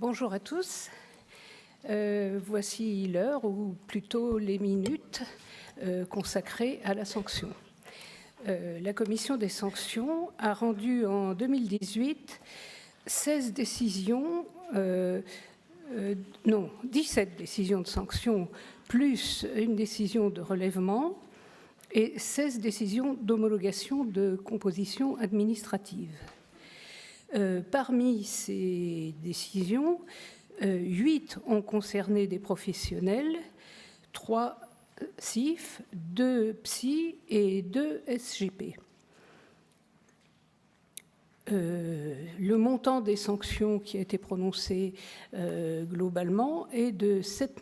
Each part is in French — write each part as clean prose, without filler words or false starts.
Bonjour à tous. Voici l'heure, ou plutôt les minutes, consacrées à la sanction. La commission des sanctions a rendu en 2018 17 décisions de sanctions, plus une décision de relèvement et 16 décisions d'homologation de composition administrative. Parmi ces décisions, 8 ont concerné des professionnels, 3 CIF, 2 PSI et 2 SGP. Le montant des sanctions qui a été prononcé globalement est de 7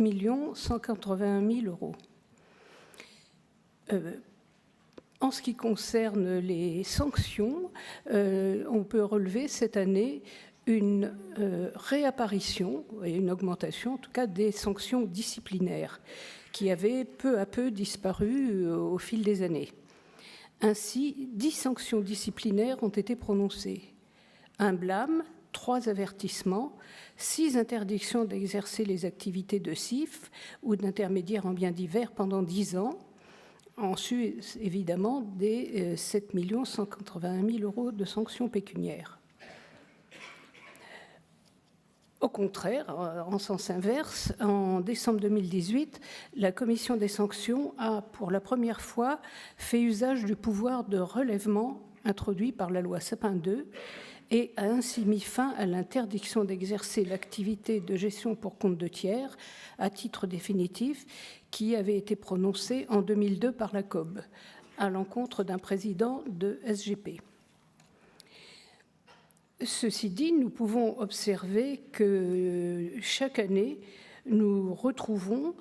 181 000 euros. En ce qui concerne les sanctions, on peut relever cette année une réapparition et une augmentation, en tout cas, des sanctions disciplinaires qui avaient peu à peu disparu au fil des années. Ainsi, 10 sanctions disciplinaires ont été prononcées. 1 blâme, 3 avertissements, 6 interdictions d'exercer les activités de CIF ou d'intermédiaire en biens divers pendant 10 ans, en sus, évidemment, des 7 181 000 euros de sanctions pécuniaires. Au contraire, en sens inverse, en décembre 2018, la commission des sanctions a, pour la première fois, fait usage du pouvoir de relèvement introduit par la loi Sapin II et a ainsi mis fin à l'interdiction d'exercer l'activité de gestion pour compte de tiers à titre définitif qui avait été prononcée en 2002 par la COB à l'encontre d'un président de SGP. Ceci dit, nous pouvons observer que chaque année, nous retrouvons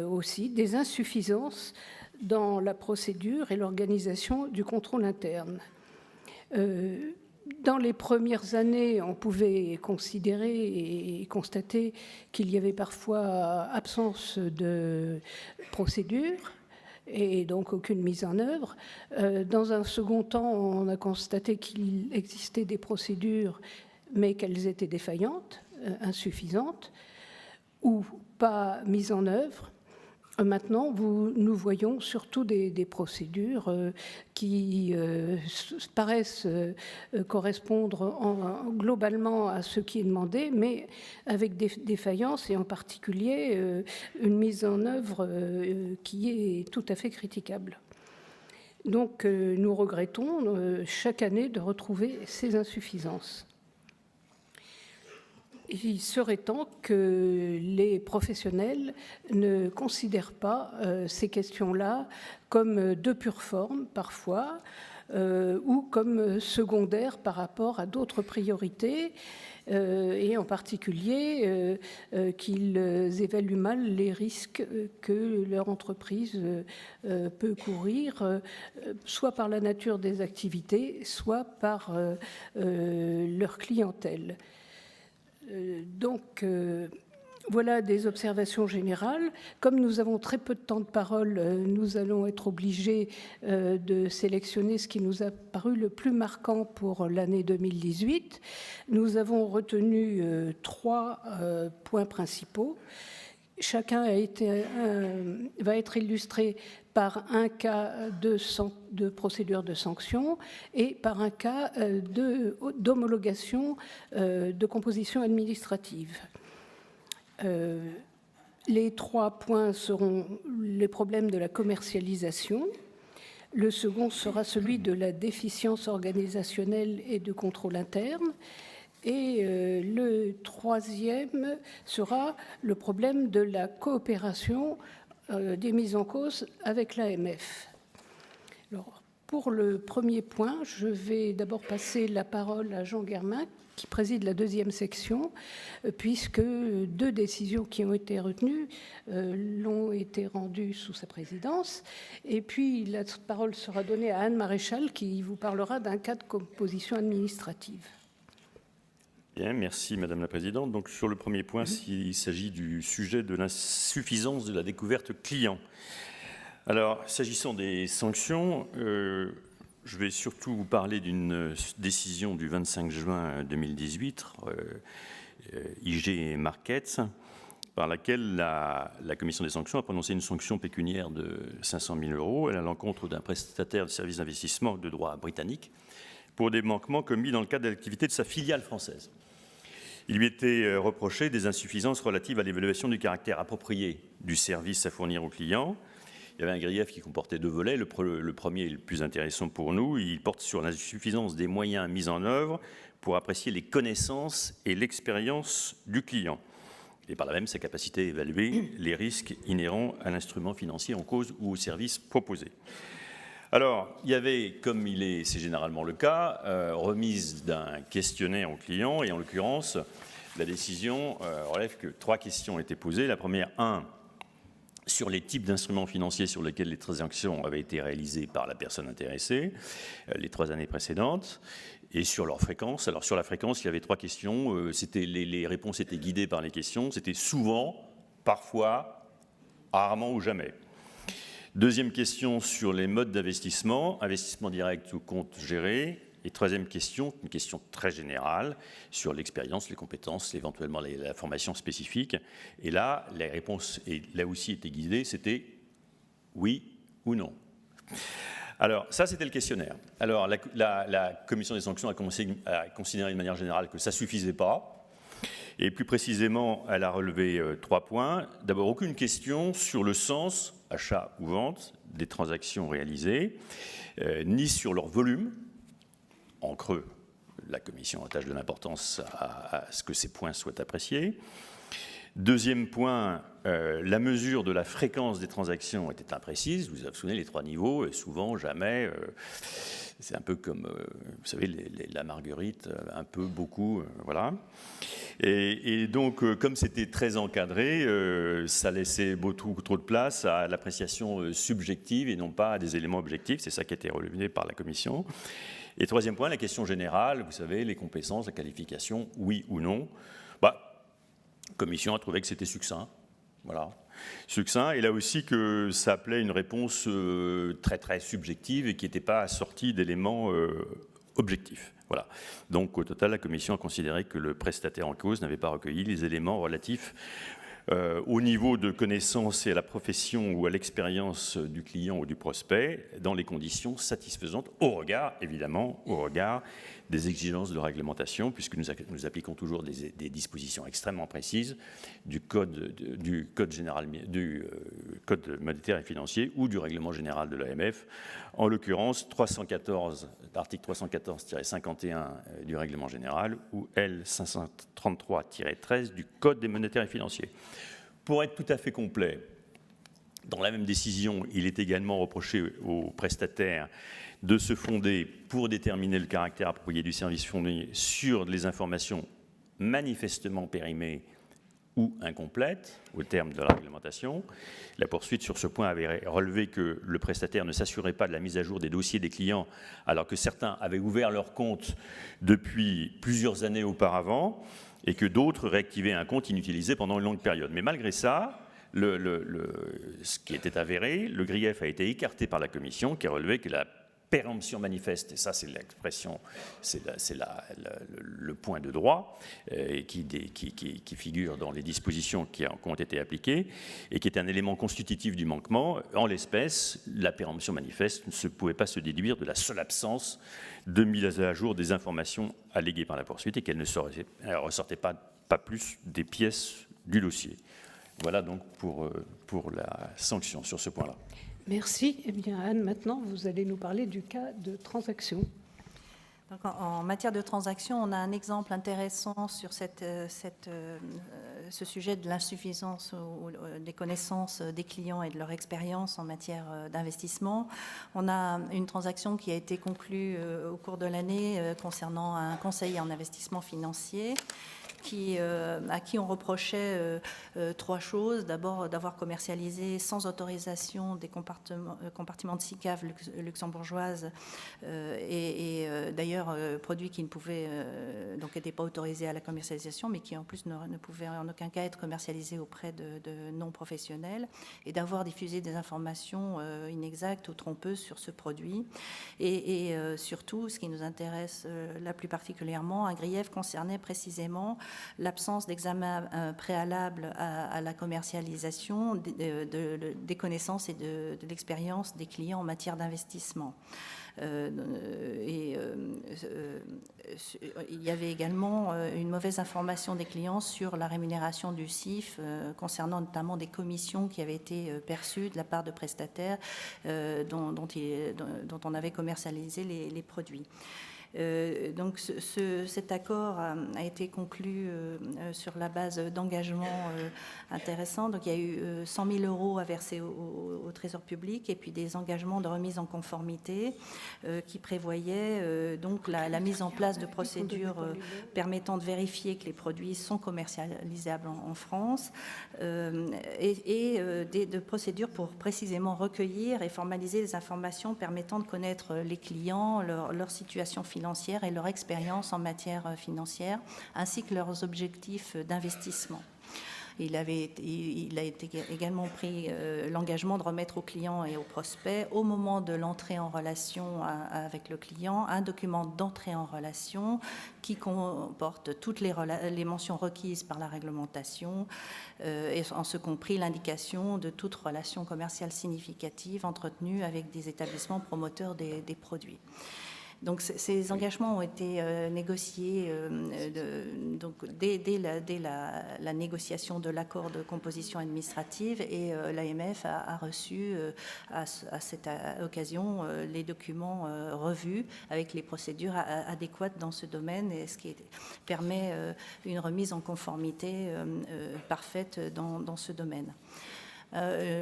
aussi des insuffisances dans la procédure et l'organisation du contrôle interne. Dans les premières années, on pouvait considérer et constater qu'il y avait parfois absence de procédure et donc aucune mise en œuvre. Dans un second temps, on a constaté qu'il existait des procédures, mais qu'elles étaient défaillantes, insuffisantes, ou pas mises en œuvre. Maintenant, nous voyons surtout des procédures qui paraissent correspondre globalement à ce qui est demandé, mais avec des défaillances et en particulier une mise en œuvre qui est tout à fait critiquable. Donc, nous regrettons chaque année de retrouver ces insuffisances. Il serait temps que les professionnels ne considèrent pas ces questions-là comme de pure forme, parfois, ou comme secondaires par rapport à d'autres priorités, et en particulier qu'ils évaluent mal les risques que leur entreprise peut courir, soit par la nature des activités, soit par leur clientèle. Donc, voilà des observations générales. Comme nous avons très peu de temps de parole, nous allons être obligés de sélectionner ce qui nous a paru le plus marquant pour l'année 2018. Nous avons retenu 3 points principaux. Chacun va être illustré par un cas de procédure de sanction et par un cas d'homologation de composition administrative. Les 3 points seront les problèmes de la commercialisation. Le second sera celui de la déficience organisationnelle et de contrôle interne. Et le 3e sera le problème de la coopération des mises en cause avec l'AMF. Alors, pour le premier point, je vais d'abord passer la parole à Jean Germain, qui préside la 2e section, puisque 2 décisions qui ont été retenues l'ont été rendues sous sa présidence. Et puis, la parole sera donnée à Anne Maréchal, qui vous parlera d'un cas de composition administrative. Bien, merci Madame la Présidente. Donc, sur le premier point, il s'agit du sujet de l'insuffisance de la découverte client. Alors, s'agissant des sanctions, je vais surtout vous parler d'une décision du 25 juin 2018 IG Markets, par laquelle la commission des sanctions a prononcé une sanction pécuniaire de 500 000 € à l'encontre d'un prestataire de services d'investissement de droit britannique pour des manquements commis dans le cadre de l'activité de sa filiale française. Il lui était reproché des insuffisances relatives à l'évaluation du caractère approprié du service à fournir aux clients. Il y avait un grief qui comportait 2 volets. Le premier est le plus intéressant pour nous. Il porte sur l'insuffisance des moyens mis en œuvre pour apprécier les connaissances et l'expérience du client, et par là même sa capacité à évaluer les risques inhérents à l'instrument financier en cause ou au service proposé. Alors, il y avait, comme c'est généralement le cas, remise d'un questionnaire au client, et en l'occurrence, la décision relève que 3 questions étaient posées. La première, 1, sur les types d'instruments financiers sur lesquels les transactions avaient été réalisées par la personne intéressée les 3 années précédentes, et sur leur fréquence. Alors, sur la fréquence, il y avait 3 questions. Les réponses étaient guidées par les questions. C'était souvent, parfois, rarement ou jamais. Deuxième question sur les modes d'investissement, investissement direct ou compte géré. Et troisième question, une question très générale, sur l'expérience, les compétences, éventuellement la formation spécifique. Et là, les réponses, et là aussi étaient guidées, c'était oui ou non. Alors, ça, c'était le questionnaire. Alors, la commission des sanctions a considéré de manière générale que ça ne suffisait pas. Et plus précisément, elle a relevé 3 points. D'abord, aucune question sur le sens, achat ou vente, des transactions réalisées, ni sur leur volume. En creux, la commission attache de l'importance à ce que ces points soient appréciés. Deuxième point, la mesure de la fréquence des transactions était imprécise. Vous vous souvenez, les 3 niveaux, souvent, jamais. C'est un peu comme, vous savez, la marguerite, un peu, beaucoup, voilà. Et donc, comme c'était très encadré, ça laissait beaucoup trop de place à l'appréciation subjective et non pas à des éléments objectifs. C'est ça qui a été relevé par la commission. Et troisième point, la question générale, vous savez, les compétences, la qualification, oui ou non. La commission a trouvé que c'était succinct. Voilà. Succinct, et là aussi que ça appelait une réponse très très subjective et qui n'était pas assortie d'éléments objectifs. Voilà. Donc au total, la commission a considéré que le prestataire en cause n'avait pas recueilli les éléments relatifs au niveau de connaissance et à la profession ou à l'expérience du client ou du prospect dans les conditions satisfaisantes au regard, évidemment, au regard des exigences de réglementation, puisque nous appliquons toujours des dispositions extrêmement précises du code monétaire et financier ou du règlement général de l'AMF, en l'occurrence article 314-51 du règlement général ou L533-13 du code des monétaires et financiers. Pour être tout à fait complet, dans la même décision, il est également reproché aux prestataires de se fonder pour déterminer le caractère approprié du service fourni sur les informations manifestement périmées ou incomplètes au terme de la réglementation. La poursuite sur ce point avait relevé que le prestataire ne s'assurait pas de la mise à jour des dossiers des clients alors que certains avaient ouvert leur compte depuis plusieurs années auparavant et que d'autres réactivaient un compte inutilisé pendant une longue période. Mais malgré ça, ce qui était avéré, le grief a été écarté par la commission qui a relevé que la péremption manifeste, et ça c'est l'expression, c'est le point de droit qui figure dans les dispositions qui ont été appliquées et qui est un élément constitutif du manquement. En l'espèce, la péremption manifeste ne pouvait pas se déduire de la seule absence de mise à jour des informations alléguées par la poursuite et qu'elle ne ressortait pas plus des pièces du dossier. Voilà donc pour la sanction sur ce point-là. Merci. Eh bien, Anne, maintenant, vous allez nous parler du cas de transaction. Donc, en matière de transaction, on a un exemple intéressant sur ce sujet de l'insuffisance des connaissances des clients et de leur expérience en matière d'investissement. On a une transaction qui a été conclue au cours de l'année concernant un conseiller en investissement financier à qui on reprochait 3 choses. D'abord, d'avoir commercialisé sans autorisation des compartiments de SICAV luxembourgeoises et d'ailleurs produits qui ne pouvaient donc n'étaient pas autorisés à la commercialisation, mais qui en plus ne pouvaient en aucun cas être commercialisés auprès de non-professionnels, et d'avoir diffusé des informations inexactes ou trompeuses sur ce produit. Et surtout, ce qui nous intéresse là plus particulièrement, un grief concernait précisément l'absence d'examen préalable à la commercialisation des connaissances et de l'expérience des clients en matière d'investissement. Il y avait également une mauvaise information des clients sur la rémunération du CIF, concernant notamment des commissions qui avaient été perçues de la part de prestataires dont on avait commercialisé les produits. Donc cet accord a été conclu sur la base d'engagements intéressants. Donc il y a eu 100 000 € à verser au Trésor public et puis des engagements de remise en conformité qui prévoyaient donc la mise en place de procédures permettant de vérifier que les produits sont commercialisables en France et de procédures pour précisément recueillir et formaliser les informations permettant de connaître les clients, leur situation financière et leur expérience en matière financière, ainsi que leurs objectifs d'investissement. Il a été également pris l'engagement de remettre aux clients et aux prospects, au moment de l'entrée en relation avec le client, un document d'entrée en relation qui comporte toutes les mentions requises par la réglementation, et en ce compris l'indication de toute relation commerciale significative entretenue avec des établissements promoteurs des produits. Donc ces engagements ont été négociés donc dès la négociation de l'accord de composition administrative, et l'AMF a reçu à cette occasion les documents revus avec les procédures adéquates dans ce domaine, et ce qui permet une remise en conformité parfaite dans ce domaine.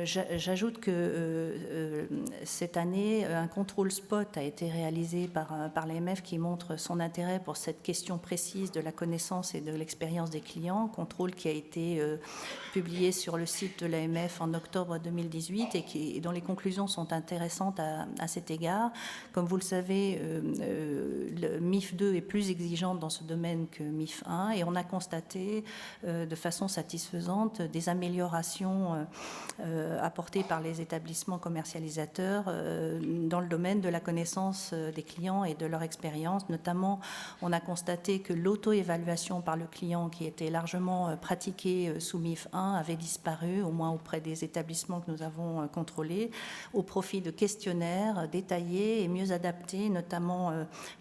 J'ajoute que cette année, un contrôle spot a été réalisé par l'AMF qui montre son intérêt pour cette question précise de la connaissance et de l'expérience des clients, contrôle qui a été publié sur le site de l'AMF en octobre 2018 et dont les conclusions sont intéressantes à cet égard. Comme vous le savez, le MIF 2 est plus exigeante dans ce domaine que MIF 1, et on a constaté de façon satisfaisante des améliorations apportées par les établissements commercialisateurs dans le domaine de la connaissance des clients et de leur expérience. Notamment, on a constaté que l'auto-évaluation par le client, qui était largement pratiquée sous MIF 1, avait disparu, au moins auprès des établissements que nous avons contrôlés, au profit de questionnaires détaillés et mieux adaptés, notamment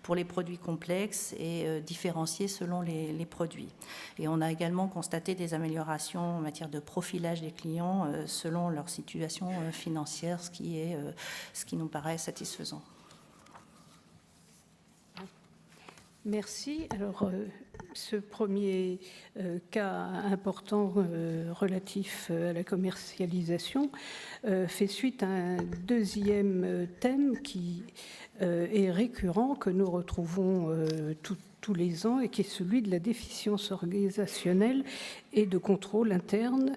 pour les produits complexes et différenciés selon les produits. Et on a également constaté des améliorations en matière de profilage des clients selon leur situation financière, ce qui nous paraît satisfaisant. Merci. Alors, ce premier cas important relatif à la commercialisation fait suite à un deuxième thème qui est récurrent, que nous retrouvons tous les ans, et qui est celui de la déficience organisationnelle et de contrôle interne,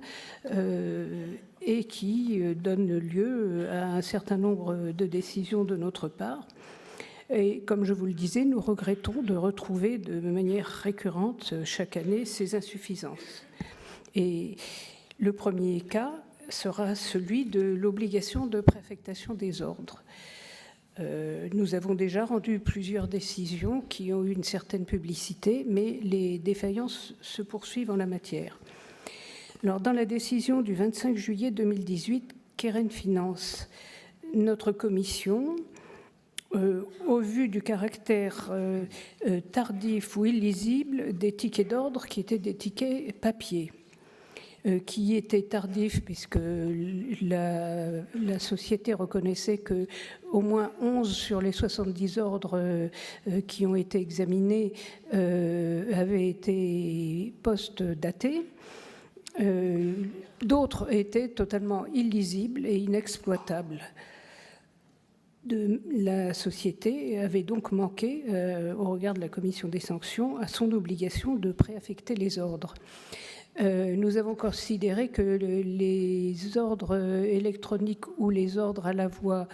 et qui donne lieu à un certain nombre de décisions de notre part. Et comme je vous le disais, nous regrettons de retrouver de manière récurrente chaque année ces insuffisances. Et le premier cas sera celui de l'obligation de préaffectation des ordres. Nous avons déjà rendu plusieurs décisions qui ont eu une certaine publicité, mais les défaillances se poursuivent en la matière. Alors, dans la décision du 25 juillet 2018, Keren Finance, notre commission, au vu du caractère tardif ou illisible des tickets d'ordre qui étaient des tickets papier, qui étaient tardifs puisque la société reconnaissait qu'au moins 11 sur les 70 ordres qui ont été examinés avaient été post-datés. D'autres étaient totalement illisibles et inexploitables. La société avait donc manqué, au regard de la commission des sanctions, à son obligation de préaffecter les ordres. Nous avons considéré que les ordres électroniques ou les ordres à la voix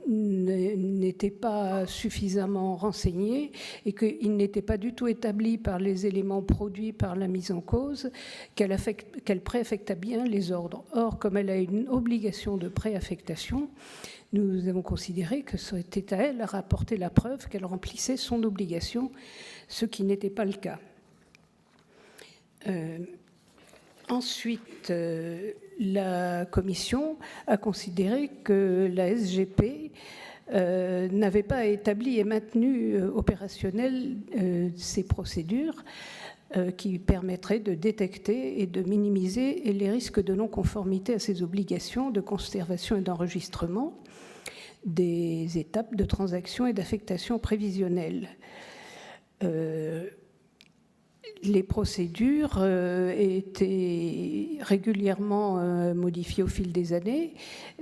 n'étaient pas suffisamment renseignés et qu'ils n'étaient pas du tout établis par les éléments produits par la mise en cause, qu'elle préaffecta bien les ordres. Or, comme elle a une obligation de préaffectation, nous avons considéré que c'était à elle à rapporter la preuve qu'elle remplissait son obligation, ce qui n'était pas le cas. Ensuite, la Commission a considéré que la SGP n'avait pas établi et maintenu opérationnelles ces procédures qui permettraient de détecter et de minimiser les risques de non-conformité à ces obligations de conservation et d'enregistrement des étapes de transaction et d'affectation prévisionnelle. Les procédures étaient régulièrement modifiées au fil des années,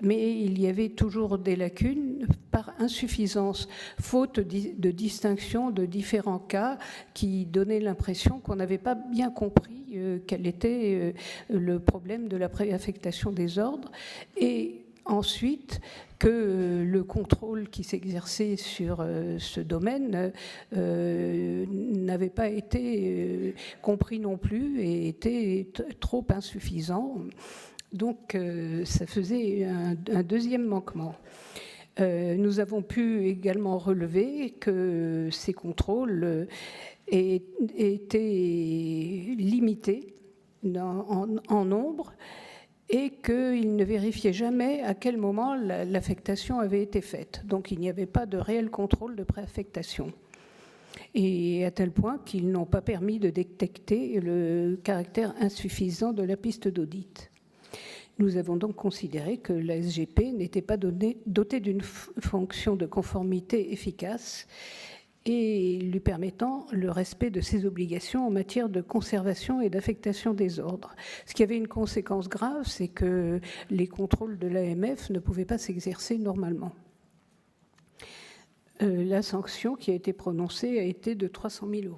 mais il y avait toujours des lacunes par insuffisance, faute de distinction de différents cas qui donnaient l'impression qu'on n'avait pas bien compris quel était le problème de la préaffectation des ordres. Et ensuite, que le contrôle qui s'exerçait sur ce domaine n'avait pas été compris non plus et était trop insuffisant. Donc, ça faisait un deuxième manquement. Nous avons pu également relever que ces contrôles étaient limités en nombre et qu'il ne vérifiait jamais à quel moment l'affectation avait été faite. Donc il n'y avait pas de réel contrôle de préaffectation. Et à tel point qu'ils n'ont pas permis de détecter le caractère insuffisant de la piste d'audit. Nous avons donc considéré que la SGP n'était pas dotée d'une fonction de conformité efficace et lui permettant le respect de ses obligations en matière de conservation et d'affectation des ordres. Ce qui avait une conséquence grave, c'est que les contrôles de l'AMF ne pouvaient pas s'exercer normalement. La sanction qui a été prononcée a été de 300 000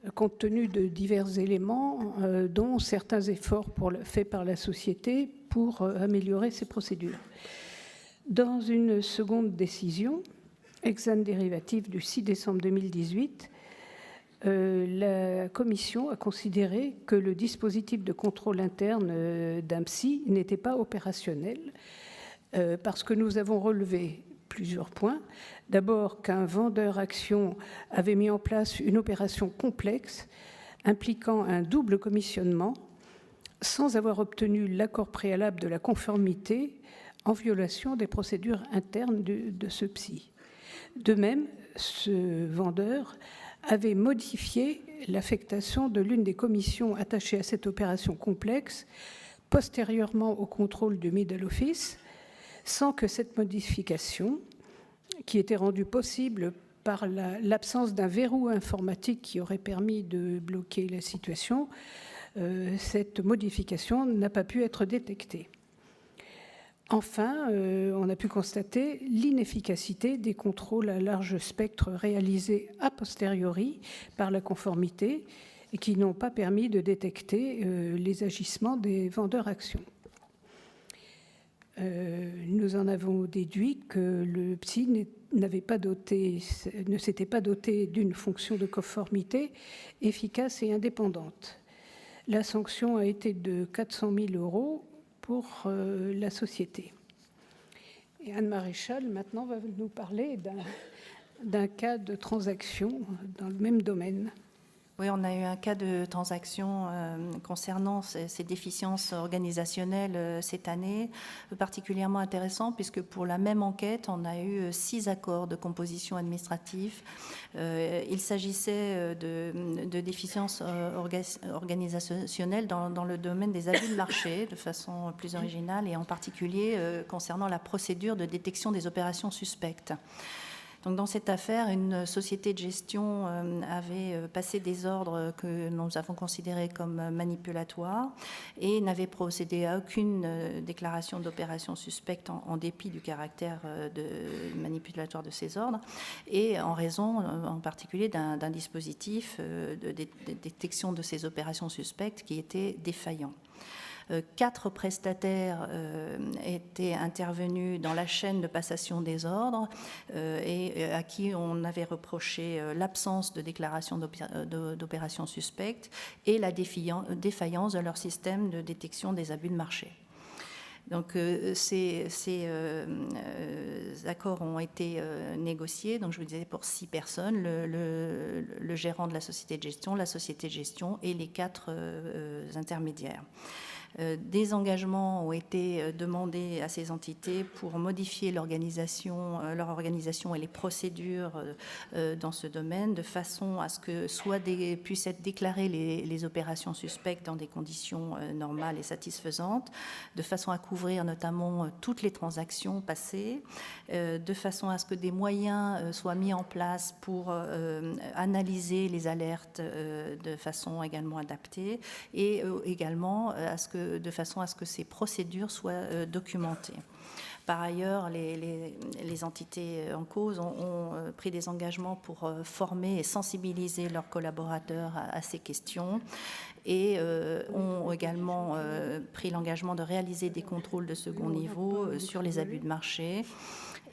€, compte tenu de divers éléments, dont certains efforts faits par la société pour améliorer ces procédures. Dans une seconde décision, Exane Dérivatif du 6 décembre 2018, la Commission a considéré que le dispositif de contrôle interne d'AMSI n'était pas opérationnel parce que nous avons relevé plusieurs points. D'abord, qu'un vendeur action avait mis en place une opération complexe impliquant un double commissionnement sans avoir obtenu l'accord préalable de la conformité en violation des procédures internes de ce PSI. De même, ce vendeur avait modifié l'affectation de l'une des commissions attachées à cette opération complexe postérieurement au contrôle du middle office, sans que cette modification, qui était rendue possible par l'absence d'un verrou informatique qui aurait permis de bloquer la situation, cette modification n'a pas pu être détectée. Enfin, on a pu constater l'inefficacité des contrôles à large spectre réalisés a posteriori par la conformité et qui n'ont pas permis de détecter les agissements des vendeurs actions. Nous en avons déduit que le PSI ne s'était pas doté d'une fonction de conformité efficace et indépendante. La sanction a été de 400 000 € pour la société. Et Anne Maréchal, maintenant, va nous parler d'un cas de transaction dans le même domaine. Oui, on a eu un cas de transaction concernant ces déficiences organisationnelles cette année, particulièrement intéressant puisque pour la même enquête, on a eu 6 accords de composition administrative. Il s'agissait de déficiences organisationnelles dans le domaine des abus de marché de façon plus originale et en particulier concernant la procédure de détection des opérations suspectes. Donc, dans cette affaire, une société de gestion avait passé des ordres que nous avons considérés comme manipulatoires et n'avait procédé à aucune déclaration d'opération suspecte en dépit du caractère manipulatoire de ces ordres et en raison en particulier d'un dispositif de détection de ces opérations suspectes qui était défaillant. 4 prestataires étaient intervenus dans la chaîne de passation des ordres et à qui on avait reproché l'absence de déclaration d'opération suspecte et la défaillance de leur système de détection des abus de marché. Donc, ces accords ont été négociés, donc je vous disais, pour 6 personnes, le gérant de la société de gestion et les 4 intermédiaires. Des engagements ont été demandés à ces entités pour modifier leur organisation et les procédures dans ce domaine, de façon à ce que puissent être déclarées les opérations suspectes dans des conditions normales et satisfaisantes, de façon à couvrir notamment toutes les transactions passées, de façon à ce que des moyens soient mis en place pour analyser les alertes de façon également adaptée et également de façon à ce que ces procédures soient documentées. Par ailleurs, les entités en cause ont pris des engagements pour former et sensibiliser leurs collaborateurs à ces questions et ont également pris l'engagement de réaliser des contrôles de second niveau sur les abus de marché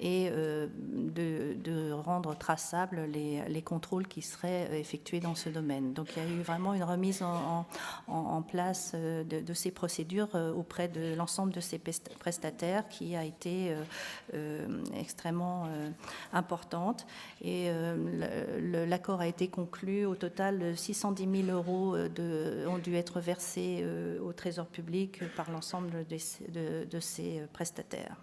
et de rendre traçables les contrôles qui seraient effectués dans ce domaine. Donc il y a eu vraiment une remise en place de ces procédures auprès de l'ensemble de ces prestataires qui a été extrêmement importante. Et l'accord a été conclu. Au total, 610 000 € ont dû être versés au Trésor public par l'ensemble de ces prestataires.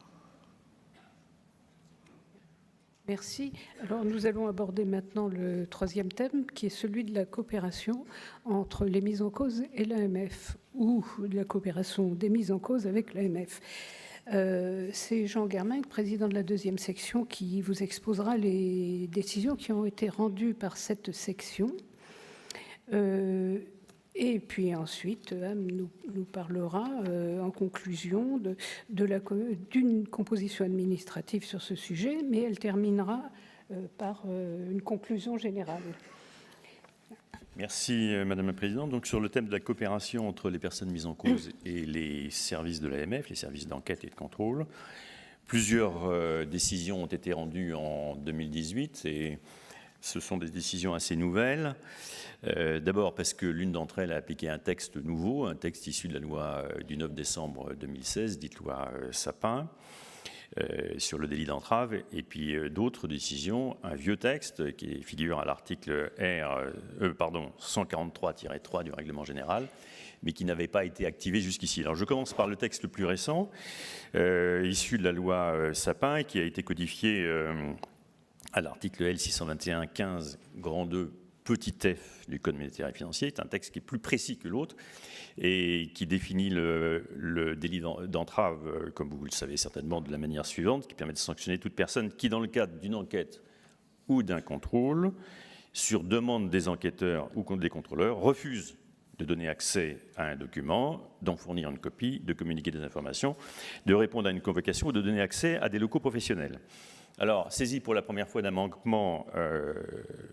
Merci. Alors nous allons aborder maintenant le 3e thème, qui est celui de la coopération entre les mises en cause et l'AMF, ou de la coopération des mises en cause avec l'AMF. C'est Jean Germain, président de la 2e section, qui vous exposera les décisions qui ont été rendues par cette section. Et puis ensuite, Anne nous parlera en conclusion d'une composition administrative sur ce sujet, mais elle terminera par une conclusion générale. Merci Madame la Présidente. Donc sur le thème de la coopération entre les personnes mises en cause et les services de l'AMF, les services d'enquête et de contrôle, plusieurs décisions ont été rendues en 2018 et ce sont des décisions assez nouvelles. D'abord parce que l'une d'entre elles a appliqué un texte nouveau, un texte issu de la loi du 9 décembre 2016, dite loi Sapin, sur le délit d'entrave, et puis d'autres décisions, un vieux texte qui figure à l'article 143-3 du règlement général, mais qui n'avait pas été activé jusqu'ici. Alors je commence par le texte le plus récent, issu de la loi Sapin, qui a été codifié à l'article L621-15 grand 2 petit f du Code monétaire et financier. C'est un texte qui est plus précis que l'autre et qui définit le délit d'entrave, comme vous le savez certainement, de la manière suivante, qui permet de sanctionner toute personne qui, dans le cadre d'une enquête ou d'un contrôle, sur demande des enquêteurs ou des contrôleurs, refuse de donner accès à un document, d'en fournir une copie, de communiquer des informations, de répondre à une convocation ou de donner accès à des locaux professionnels. Alors, saisie pour la première fois d'un manquement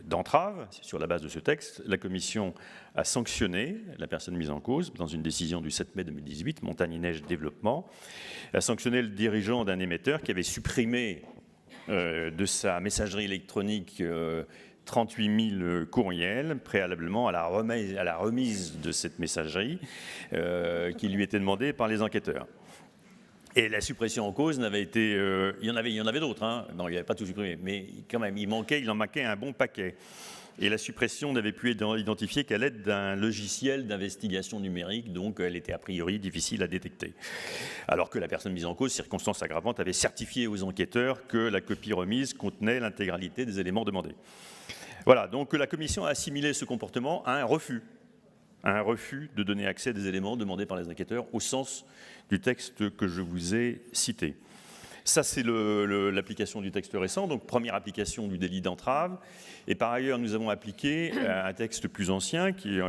d'entrave, sur la base de ce texte, la Commission a sanctionné la personne mise en cause dans une décision du 7 mai 2018, Montagne et Neige Développement, a sanctionné le dirigeant d'un émetteur qui avait supprimé de sa messagerie électronique 38 000 courriels préalablement à la remise de cette messagerie qui lui était demandée par les enquêteurs. Et la suppression en cause n'avait été... il y en avait d'autres, hein. Non, il n'y avait pas tout supprimé, mais quand même, il en manquait un bon paquet. Et la suppression n'avait pu être identifiée qu'à l'aide d'un logiciel d'investigation numérique, donc elle était a priori difficile à détecter. Alors que la personne mise en cause, circonstance aggravante, avait certifié aux enquêteurs que la copie remise contenait l'intégralité des éléments demandés. Voilà, donc la Commission a assimilé ce comportement à un refus de donner accès à des éléments demandés par les enquêteurs au sens du texte que je vous ai cité. Ça, c'est l'application du texte récent, donc première application du délit d'entrave. Et par ailleurs, nous avons appliqué un texte plus ancien, qui est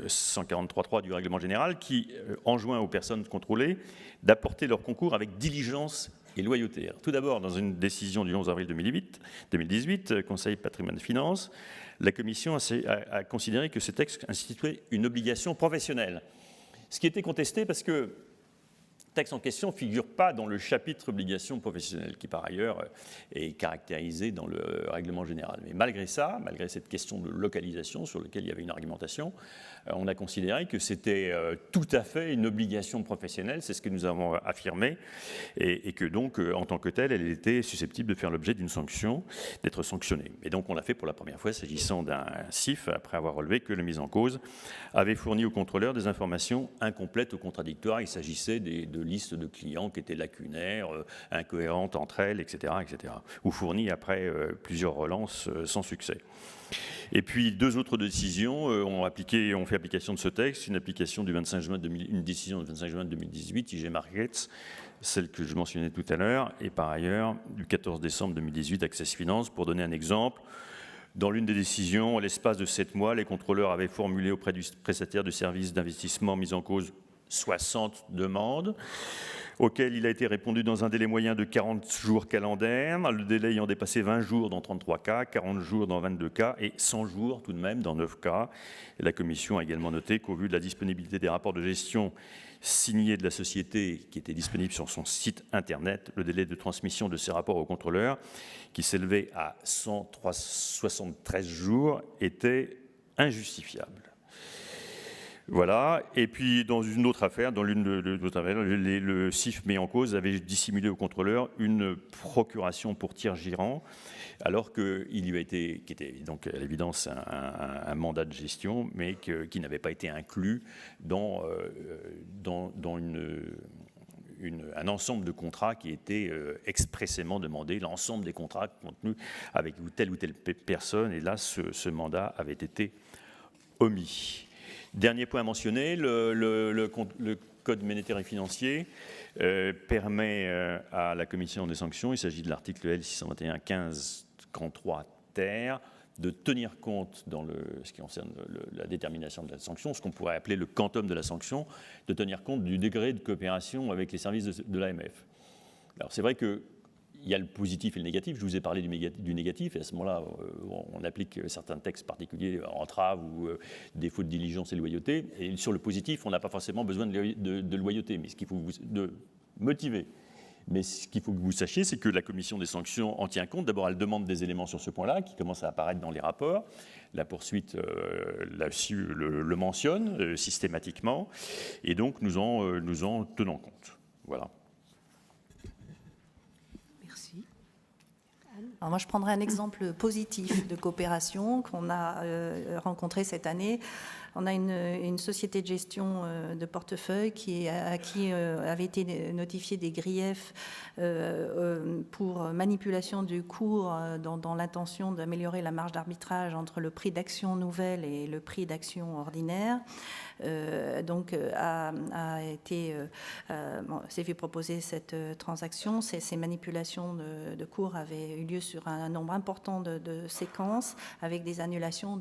143.3 du règlement général, qui enjoint aux personnes contrôlées d'apporter leur concours avec diligence et loyauté. Alors, tout d'abord, dans une décision du 11 avril 2018, Conseil patrimoine et finances, la Commission a considéré que ce texte instituait une obligation professionnelle. Ce qui était contesté parce que le texte en question ne figure pas dans le chapitre obligations professionnelles, qui par ailleurs est caractérisé dans le règlement général. Mais malgré ça, malgré cette question de localisation sur laquelle il y avait une argumentation, on a considéré que c'était tout à fait une obligation professionnelle, c'est ce que nous avons affirmé, et que donc, en tant que telle, elle était susceptible de faire l'objet d'une sanction, d'être sanctionnée. Et donc on l'a fait pour la première fois s'agissant d'un CIF, après avoir relevé que le mis en cause avait fourni au contrôleur des informations incomplètes ou contradictoires. Il s'agissait de listes de clients qui étaient lacunaires, incohérentes entre elles, etc., ou fournies après plusieurs relances sans succès. Et puis deux autres décisions ont fait application de ce texte, une décision du 25 juin 2018, IG Markets, celle que je mentionnais tout à l'heure, et par ailleurs du 14 décembre 2018, Access Finance. Pour donner un exemple, dans l'une des décisions, à l'espace de 7 mois, les contrôleurs avaient formulé auprès du prestataire de services d'investissement mis en cause 60 demandes, auxquelles il a été répondu dans un délai moyen de 40 jours calendaires, le délai ayant dépassé 20 jours dans 33 cas, 40 jours dans 22 cas et 100 jours tout de même dans 9 cas. Et la Commission a également noté qu'au vu de la disponibilité des rapports de gestion signés de la société qui étaient disponibles sur son site Internet, le délai de transmission de ces rapports au contrôleur, qui s'élevait à 173 jours, était injustifiable. Voilà. Et puis, dans une autre affaire, le CIF mis en cause avait dissimulé au contrôleur une procuration pour tiers gérant, alors qu'il lui a été, qui était donc à l'évidence un mandat de gestion, mais qui n'avait pas été inclus dans un ensemble de contrats qui était expressément demandé, l'ensemble des contrats contenus avec telle ou telle personne, et là, ce mandat avait été omis. Dernier point à mentionner, le Code monétaire et financier permet à la Commission des sanctions, il s'agit de l'article L621-15-3 ter, de tenir compte, dans ce qui concerne la détermination de la sanction, ce qu'on pourrait appeler le quantum de la sanction, de tenir compte du degré de coopération avec les services de l'AMF. Alors c'est vrai que il y a le positif et le négatif. Je vous ai parlé du négatif, et à ce moment-là, on applique certains textes particuliers, entrave ou défaut de diligence et loyauté. Et sur le positif, on n'a pas forcément besoin de loyauté, mais ce qu'il faut de motiver. Mais ce qu'il faut que vous sachiez, c'est que la Commission des sanctions en tient compte. D'abord, elle demande des éléments sur ce point-là, qui commencent à apparaître dans les rapports. La poursuite là-dessus le mentionne systématiquement, et donc nous en tenons compte. Voilà. Alors moi, je prendrai un exemple positif de coopération qu'on a rencontré cette année. On a une société de gestion de portefeuille à qui avait été notifié des griefs pour manipulation du cours dans l'intention d'améliorer la marge d'arbitrage entre le prix d'action nouvelle et le prix d'action ordinaire. Donc s'est fait proposer cette transaction. Ces manipulations de cours avaient eu lieu sur un nombre important de séquences, avec des annulations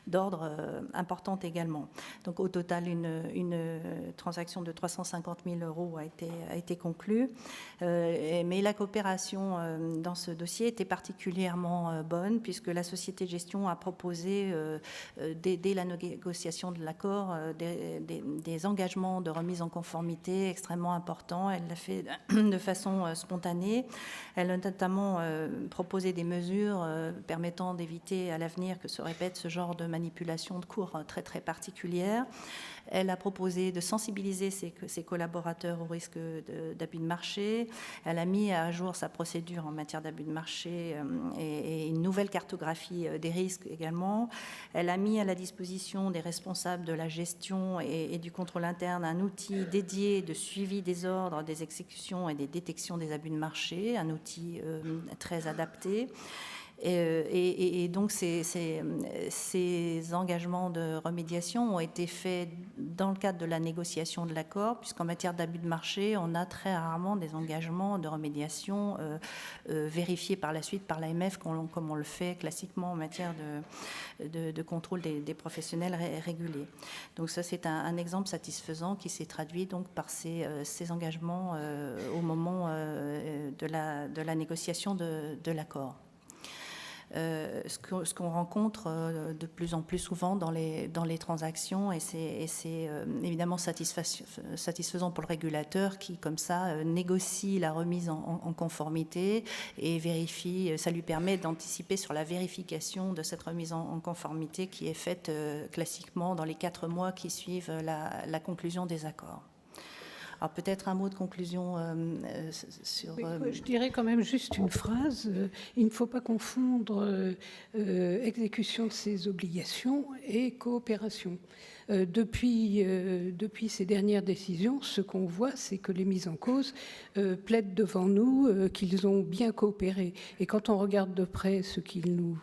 d'ordre importantes également. Donc au total, une transaction de 350 000 € a été conclue. Mais la coopération dans ce dossier était particulièrement bonne, puisque la société de gestion a proposé, dès la négociation de l'accord, des engagements de remise en conformité extrêmement importants. Elle l'a fait de façon spontanée. Elle a notamment proposé des mesures permettant d'éviter à l'avenir que se répète ce genre de manipulation de cours très très particulière. Elle a proposé de sensibiliser ses collaborateurs au risque d'abus de marché. Elle a mis à jour sa procédure en matière d'abus de marché et une nouvelle cartographie des risques également. Elle a mis à la disposition des responsables de la gestion et du contrôle interne un outil dédié de suivi des ordres, des exécutions et des détections des abus de marché, un outil très adapté. Et donc ces engagements de remédiation ont été faits dans le cadre de la négociation de l'accord, puisqu'en matière d'abus de marché, on a très rarement des engagements de remédiation vérifiés par la suite par l'AMF, comme on le fait classiquement en matière de contrôle des professionnels régulés. Donc ça, c'est un exemple satisfaisant qui s'est traduit donc par ces engagements au moment de la négociation de l'accord. Ce qu'on rencontre de plus en plus souvent dans les transactions, et c'est évidemment satisfaisant pour le régulateur qui, comme ça, négocie la remise en conformité et vérifie, ça lui permet d'anticiper sur la vérification de cette remise en conformité qui est faite classiquement dans les 4 mois qui suivent la conclusion des accords. Alors peut-être un mot de conclusion sur... Oui, je dirais quand même juste une phrase. Il ne faut pas confondre exécution de ces obligations et coopération. Depuis ces dernières décisions, ce qu'on voit, c'est que les mises en cause plaident devant nous qu'ils ont bien coopéré. Et quand on regarde de près ce qu'ils nous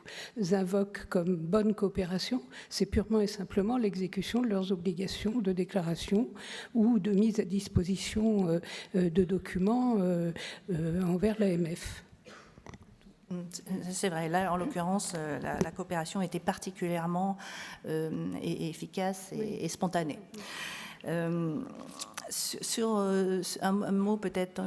invoquent comme bonne coopération, c'est purement et simplement l'exécution de leurs obligations de déclaration ou de mise à disposition de documents envers l'AMF. C'est vrai. Là, en l'occurrence, la coopération était particulièrement efficace et spontanée. Sur un mot peut-être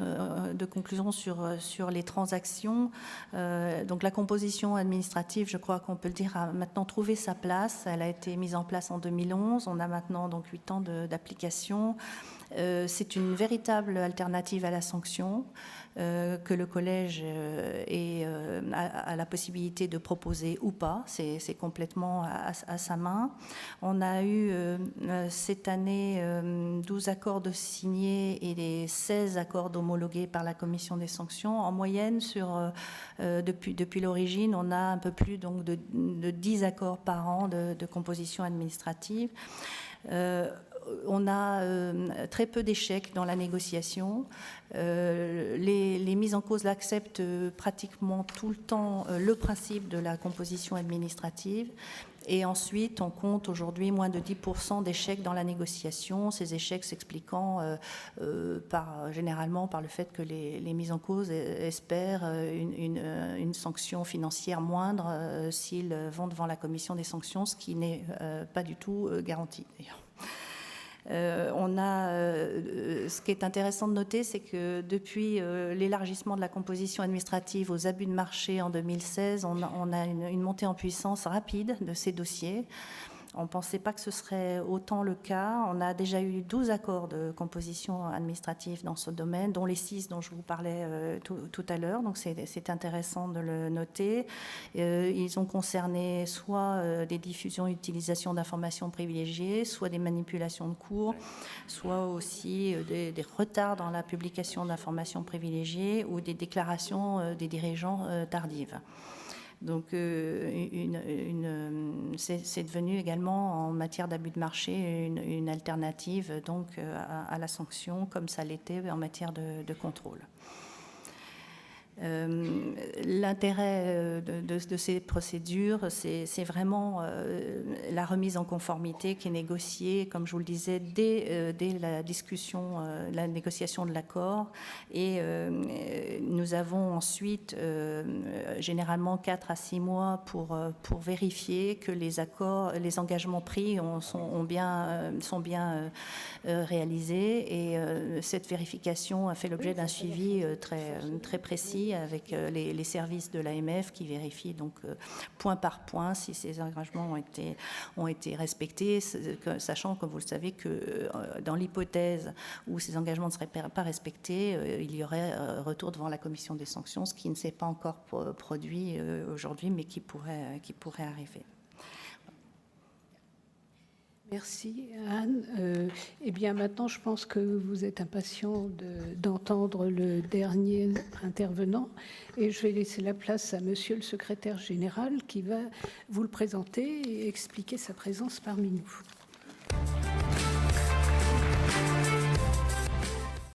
de conclusion sur les transactions, donc la composition administrative, je crois qu'on peut le dire, a maintenant trouvé sa place. Elle a été mise en place en 2011. On a maintenant donc 8 ans d'application. C'est une véritable alternative à la sanction que le collège a la possibilité de proposer ou pas. C'est complètement à sa main. On a eu cette année 12 accords de signés et les 16 accords homologués par la commission des sanctions. En moyenne, depuis l'origine, on a un peu plus donc, de 10 accords par an de composition administrative. On a très peu d'échecs dans la négociation. Les mises en cause acceptent pratiquement tout le temps le principe de la composition administrative. Et ensuite, on compte aujourd'hui moins de 10% d'échecs dans la négociation, ces échecs s'expliquant généralement par le fait que les mises en cause espèrent une sanction financière moindre s'ils vont devant la commission des sanctions, ce qui n'est pas du tout garanti d'ailleurs. Ce qui est intéressant de noter, c'est que depuis l'élargissement de la composition administrative aux abus de marché en 2016, on a une montée en puissance rapide de ces dossiers. On ne pensait pas que ce serait autant le cas. On a déjà eu 12 accords de composition administrative dans ce domaine, dont les 6 dont je vous parlais tout à l'heure. Donc c'est intéressant de le noter. Ils ont concerné soit des diffusions et utilisations d'informations privilégiées, soit des manipulations de cours, soit aussi des retards dans la publication d'informations privilégiées ou des déclarations des dirigeants tardives. Donc, c'est devenu également en matière d'abus de marché une alternative donc, à la sanction, comme ça l'était en matière de contrôle. L'intérêt de ces procédures, c'est vraiment la remise en conformité qui est négociée, comme je vous le disais, dès la discussion, la négociation de l'accord. Et nous avons ensuite généralement 4 à 6 mois pour vérifier que les engagements pris sont bien réalisés. Et cette vérification a fait l'objet d'un suivi très précis avec les services de l'AMF qui vérifient donc point par point si ces engagements ont été respectés, sachant, comme vous le savez, que dans l'hypothèse où ces engagements ne seraient pas respectés, il y aurait retour devant la commission des sanctions, ce qui ne s'est pas encore produit aujourd'hui, mais qui pourrait arriver. Merci Anne. Eh bien maintenant, je pense que vous êtes impatient d'entendre le dernier intervenant et je vais laisser la place à Monsieur le secrétaire général qui va vous le présenter et expliquer sa présence parmi nous.